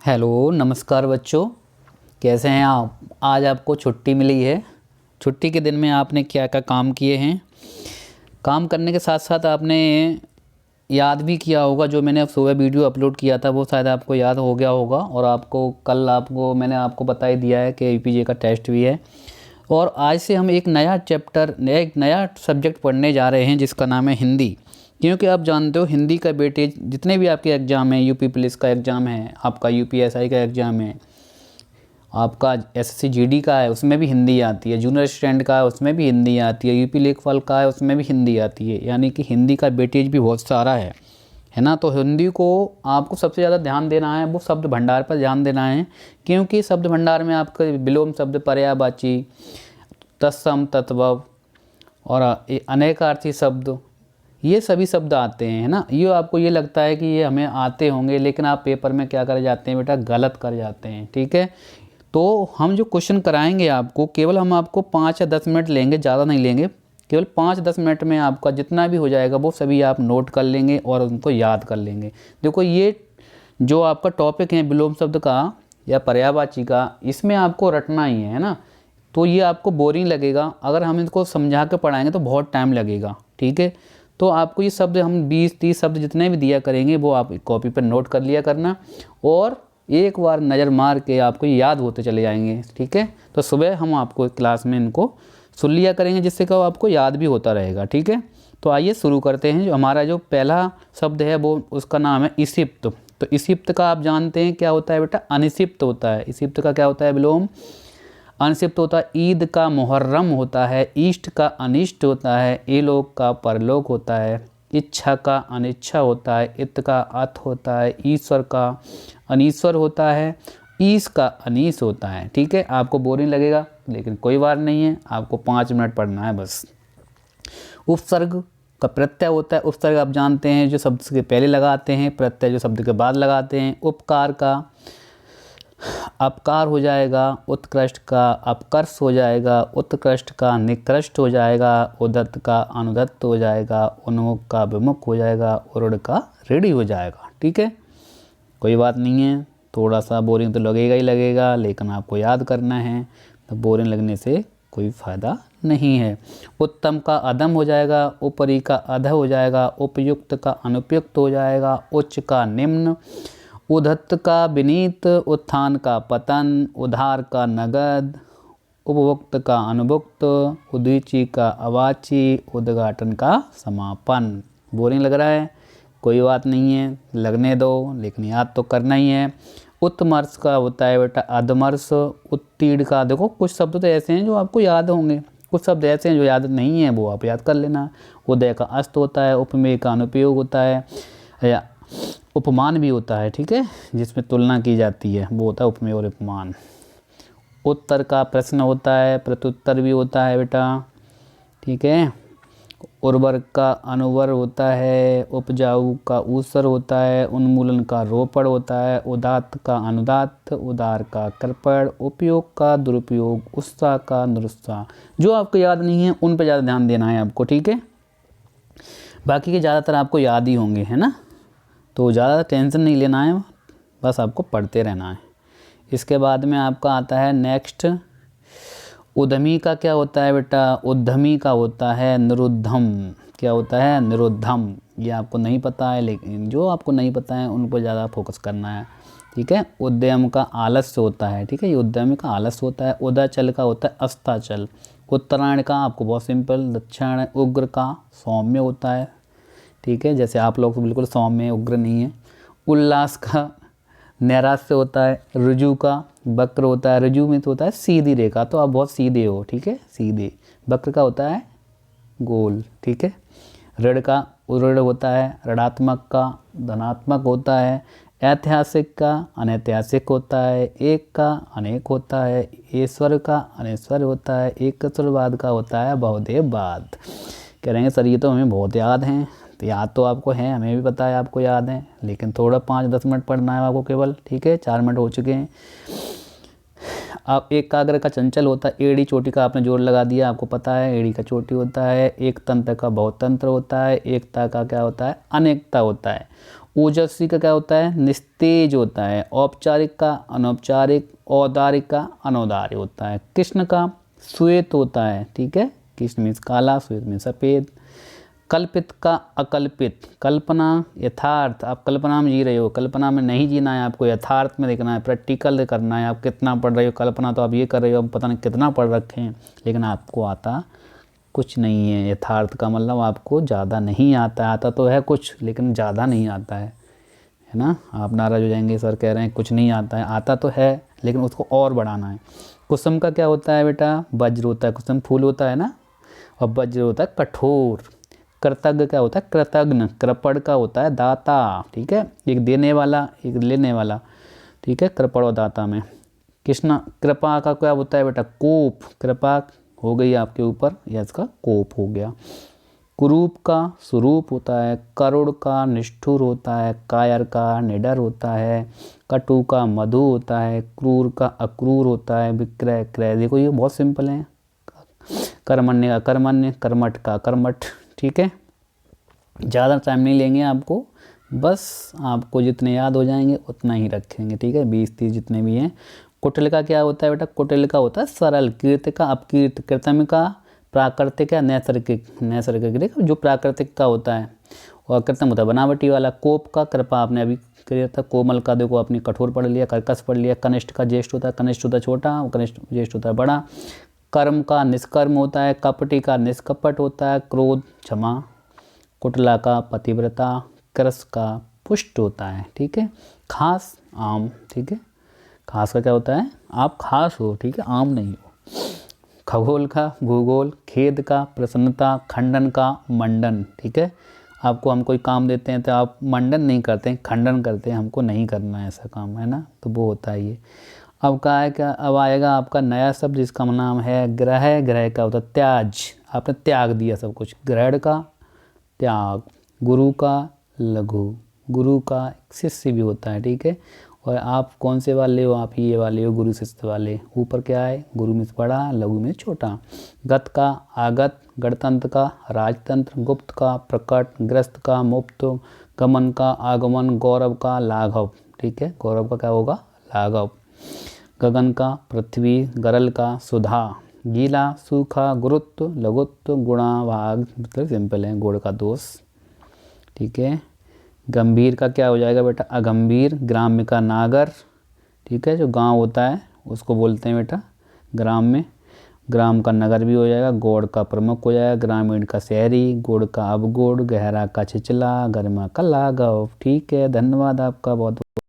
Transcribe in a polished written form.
Hello नमस्कार बच्चों, कैसे हैं आप। आज आपको छुट्टी मिली है। छुट्टी के दिन में आपने क्या क्या काम किए हैं। काम करने के साथ साथ आपने याद भी किया होगा, जो मैंने सुबह वीडियो अपलोड किया था वो शायद आपको याद हो गया होगा। और आपको कल मैंने आपको बता ही दिया है कि यूपीजे का टेस्ट भी है। और आज से हम एक नया चैप्टर एक नया सब्जेक्ट पढ़ने जा रहे हैं जिसका नाम है हिंदी। क्योंकि आप जानते हो हिंदी का वेटेज जितने भी आपके एग्ज़ाम हैं, यूपी पुलिस का एग्ज़ाम है, आपका यूपीएसआई का एग्ज़ाम है, आपका एसएससी जीडी का है, उसमें भी हिंदी आती है, जूनियर स्टूडेंट का है उसमें भी हिंदी आती है, यूपी लेखपाल का है उसमें भी हिंदी आती है। यानी कि हिंदी का वेटेज भी बहुत सारा है ना। तो हिंदी को आपको सबसे ज़्यादा ध्यान देना है, वो शब्द भंडार पर ध्यान देना है। क्योंकि शब्द भंडार में आपका विलोम शब्द, पर्यायवाची, तत्सम, तद्भव और अनेकार्थी शब्द, ये सभी शब्द आते हैं, है ना। ये आपको ये लगता है कि ये हमें आते होंगे, लेकिन आप पेपर में क्या कर जाते हैं बेटा, गलत कर जाते हैं। ठीक है, तो हम जो क्वेश्चन कराएंगे आपको, केवल हम आपको 5 या 10 मिनट लेंगे, ज़्यादा नहीं लेंगे। केवल 5-10 मिनट में आपका जितना भी हो जाएगा वो सभी आप नोट कर लेंगे और उनको याद कर लेंगे। देखो, ये जो आपका टॉपिक है विलोम शब्द का या पर्यायवाची का, इसमें आपको रटना ही है ना। तो ये आपको बोरिंग लगेगा, अगर हम इनको समझा के पढ़ाएंगे तो बहुत टाइम लगेगा। ठीक है, तो आपको ये शब्द हम 20-30 शब्द जितने भी दिया करेंगे वो आप कॉपी पर नोट कर लिया करना, और एक बार नज़र मार के आपको याद होते चले जाएंगे। ठीक है, तो सुबह हम आपको क्लास में इनको सुन लिया करेंगे, जिससे कि आपको याद भी होता रहेगा। ठीक है, तो आइए शुरू करते हैं। जो हमारा जो पहला शब्द है वो उसका नाम है इसिप्त। तो इसिप्त का आप जानते हैं क्या होता है बेटा, अनिसिप्त होता है। इसिप्त का क्या होता है विलोम, अनिसिप्त होता है। ईद का मुहर्रम होता है, ईष्ट का अनिष्ट होता है, एलोक का परलोक होता है, इच्छा का अनिच्छा होता है, इत का अत होता है, ईश्वर का अनीश्वर होता है, ईश का अनीस होता है। ठीक है, आपको बोरिंग लगेगा लेकिन कोई बात नहीं है, आपको 5 मिनट पढ़ना है बस। उपसर्ग का प्रत्यय होता है। उपसर्ग आप जानते हैं जो शब्द के पहले लगाते हैं, प्रत्यय जो शब्द के बाद लगाते हैं। उपकार का अपकार हो जाएगा, उत्कृष्ट का अपकर्ष हो जाएगा, उत्कृष्ट का निकृष्ट हो जाएगा, उदत्त का अनुदत्त हो जाएगा, उन्मुख का विमुख हो जाएगा, उरुड़ का ऋणी हो जाएगा। ठीक है, कोई बात नहीं है, थोड़ा सा बोरिंग तो लगेगा ही लगेगा, लेकिन आपको याद करना है, तो बोरिंग लगने से कोई फ़ायदा नहीं है। उत्तम का अधम हो जाएगा, ऊपरी का अध हो जाएगा, उपयुक्त का अनुपयुक्त हो जाएगा, उच्च का निम्न, उद्धत का विनीत, उत्थान का पतन, उधार का नगद, उपभुक्त का अनुभुक्त, उदीची का अवाची, उद्घाटन का समापन। बोरिंग लग रहा है, कोई बात नहीं है, लगने दो, लेकिन याद तो करना ही है। उत्तमर्ष का होता है बेटा अधमर्ष। उत्तीर्ण का, देखो कुछ शब्द तो ऐसे हैं जो आपको याद होंगे, कुछ शब्द ऐसे हैं जो याद नहीं है, वो आप याद कर लेना। उदय का अस्त होता है, उपमेय का अनुपयोग होता है, या उपमान भी होता है। ठीक है, जिसमें तुलना की जाती है, वो होता है उपमेय और उपमान। उत्तर का प्रश्न होता है, प्रत्युत्तर भी होता है बेटा। ठीक है, उर्वर का अनुवर होता है, उपजाऊ का ऊसर होता है, उन्मूलन का रोपड़ होता है, उदात्त का अनुदात्त, उदार का कृपण, उपयोग का दुरुपयोग, उत्साह का निरुत्साह। जो आपको याद नहीं है उन पर ज़्यादा ध्यान देना है आपको। ठीक है, बाकी के ज़्यादातर आपको याद ही होंगे, है ना। तो ज़्यादा टेंशन नहीं लेना है, बस आपको पढ़ते रहना है। इसके बाद में आपका आता है नेक्स्ट, उद्यमी का क्या होता है बेटा, उद्यमी का होता है निरुद्धम। क्या होता है, निरुद्धम। ये आपको नहीं पता है, लेकिन जो आपको नहीं पता है उन पर ज़्यादा फोकस करना है। ठीक है, उद्यम का आलस्य होता है। ठीक है, ये उद्यमी का आलस्य होता है। उदयचल का होता है अस्ताचल। उत्तरायण का आपको बहुत सिंपल, दक्षिण। उग्र का सौम्य होता है। ठीक है, जैसे आप लोग तो बिल्कुल सौम्य उग्र नहीं है। उल्लास का नैराश्य होता है। ऋजु का वक्र होता है। ऋजु में तो होता है सीधी रेखा, तो आप बहुत सीधे हो। ठीक है, सीधे। वक्र का होता है गोल। ठीक है, ऋण का उऋण होता है। ऋणात्मक का धनात्मक होता है। ऐतिहासिक का अनैतिहासिक होता है। एक का अनेक होता है। ईश्वर का अनेश्वर होता है। एकस्वरवाद का होता है बहुदेववाद। कह रहे हैं सर ये तो हमें बहुत याद हैं, तो याद तो आपको है, हमें भी पता है आपको याद है, लेकिन थोड़ा 5-10 मिनट पढ़ना है आपको केवल। ठीक है, 4 मिनट हो चुके हैं। आप एकाग्र का चंचल होता है। एड़ी चोटी का आपने जोर लगा दिया, आपको पता है एड़ी का चोटी होता है। एक तंत्र का बहुत तंत्र होता है। एकता का क्या होता है, अनेकता होता है। ओजस्वी का क्या होता है, निस्तेज होता है। औपचारिक का अनौपचारिक, औदारिक का अनौदार्य होता है। कृष्ण का श्वेत होता है, ठीक है, कृष्ण मीन्स काला, श्वेत मीन्स सफ़ेद। कल्पित का अकल्पित, कल्पना यथार्थ, आप कल्पना में जी रहे हो, कल्पना में नहीं जीना है आपको, यथार्थ में देखना है, प्रैक्टिकल करना है। आप कितना पढ़ रहे हो, कल्पना तो आप ये कर रहे हो, आप पता नहीं कितना पढ़ रखे हैं, लेकिन आपको आता कुछ नहीं है। यथार्थ का मतलब आपको ज़्यादा नहीं आता, आता तो है कुछ लेकिन ज़्यादा नहीं आता है ना। आप नाराज़ हो जाएंगे, सर कह रहे हैं कुछ नहीं आता है, आता तो है लेकिन उसको और बढ़ाना है। कुसुम का क्या होता है बेटा, वज्र होता है, कुसुम फूल होता है ना, और वज्र होता है कठोर। कृतज्ञ क्या होता है, कृतज्ञ। कृपण का होता है दाता, ठीक है, एक देने वाला एक लेने वाला, ठीक है, कृपण और दाता में। कृष्णा कृपा का क्या होता है बेटा, कोप, कृपा हो गई आपके ऊपर, या इसका कोप हो गया। कुरूप का स्वरूप होता है, करुण का निष्ठुर होता है, कायर का निडर होता है, कटु का मधु होता है, क्रूर का अक्रूर होता है, विक्रय क्रय। देखो ये बहुत सिंपल है। कर्मण्य का कर्मण्य, कर्मठ का कर्मठ, ठीक है। ज़्यादा टाइम नहीं लेंगे आपको, बस आपको जितने याद हो जाएंगे उतना ही रखेंगे, ठीक है, 20-30 जितने भी हैं। कुटिल का क्या होता है बेटा, कुटिल का होता है सरल। कीर्ति का अपकीर्ति, कृत्रिम का प्राकृतिक या नैसर्गिक, नैसर्गिक जो प्राकृतिक का होता है, और कृत्रिम होता है बनावटी वाला। कोप का कृपा आपने अभी किया था। कोमल का देखो आपने कठोर पढ़ लिया, कर्कश पढ़ लिया। कनिष्ठ का ज्येष्ठ होता है, कनिष्ठ होता है छोटा, कनिष्ठ ज्येष्ठ होता है बड़ा। कर्म का निष्कर्म होता है, कपटी का निष्कपट होता है, क्रोध क्षमा। कुटला का पतिव्रता, कृस का पुष्ट होता है, ठीक है। खास आम, ठीक है, खास का क्या होता है, आप खास हो, ठीक है, आम नहीं हो। खगोल का भूगोल, खेद का प्रसन्नता, खंडन का मंडन, ठीक है। आपको हम कोई काम देते हैं तो आप मंडन नहीं करते हैं, खंडन करते हैं, हमको नहीं करना है ऐसा काम, है ना, तो वो होता है ये। अब कहा है क्या, अब आएगा आपका नया शब्द जिसका नाम है ग्रह। ग्रह का होता है त्याज, आपने त्याग दिया सब कुछ। ग्रहण का त्याग, गुरु का लघु, गुरु का शिष्य भी होता है, ठीक है। और आप कौन से वाले हो, आप ये वाले हो, गुरु शिष्य वाले। ऊपर क्या है, गुरु में बड़ा, लघु में छोटा। गत का आगत, गणतंत्र का राजतंत्र, गुप्त का प्रकट, ग्रस्त का मुक्त, गमन का आगमन, गौरव का लाघव, ठीक है, गौरव का क्या होगा, लाघव। गगन का पृथ्वी, गरल का सुधा, गीला सूखा, गुरुत्व लघुत्व, गुणा भाग, मतलब सिंपल है, गुण का दोष, ठीक है। गंभीर का क्या हो जाएगा बेटा, अगंभीर। ग्राम्य का नागर, ठीक है, जो गांव होता है उसको बोलते हैं बेटा ग्राम में। ग्राम का नगर भी हो जाएगा। गौड़ का प्रमुख हो जाएगा, ग्रामीण का शहरी, गुड़ का अवगुड़, गहरा का छिचला, गर्मा का लाघव, ठीक है। धन्यवाद आपका बहुत।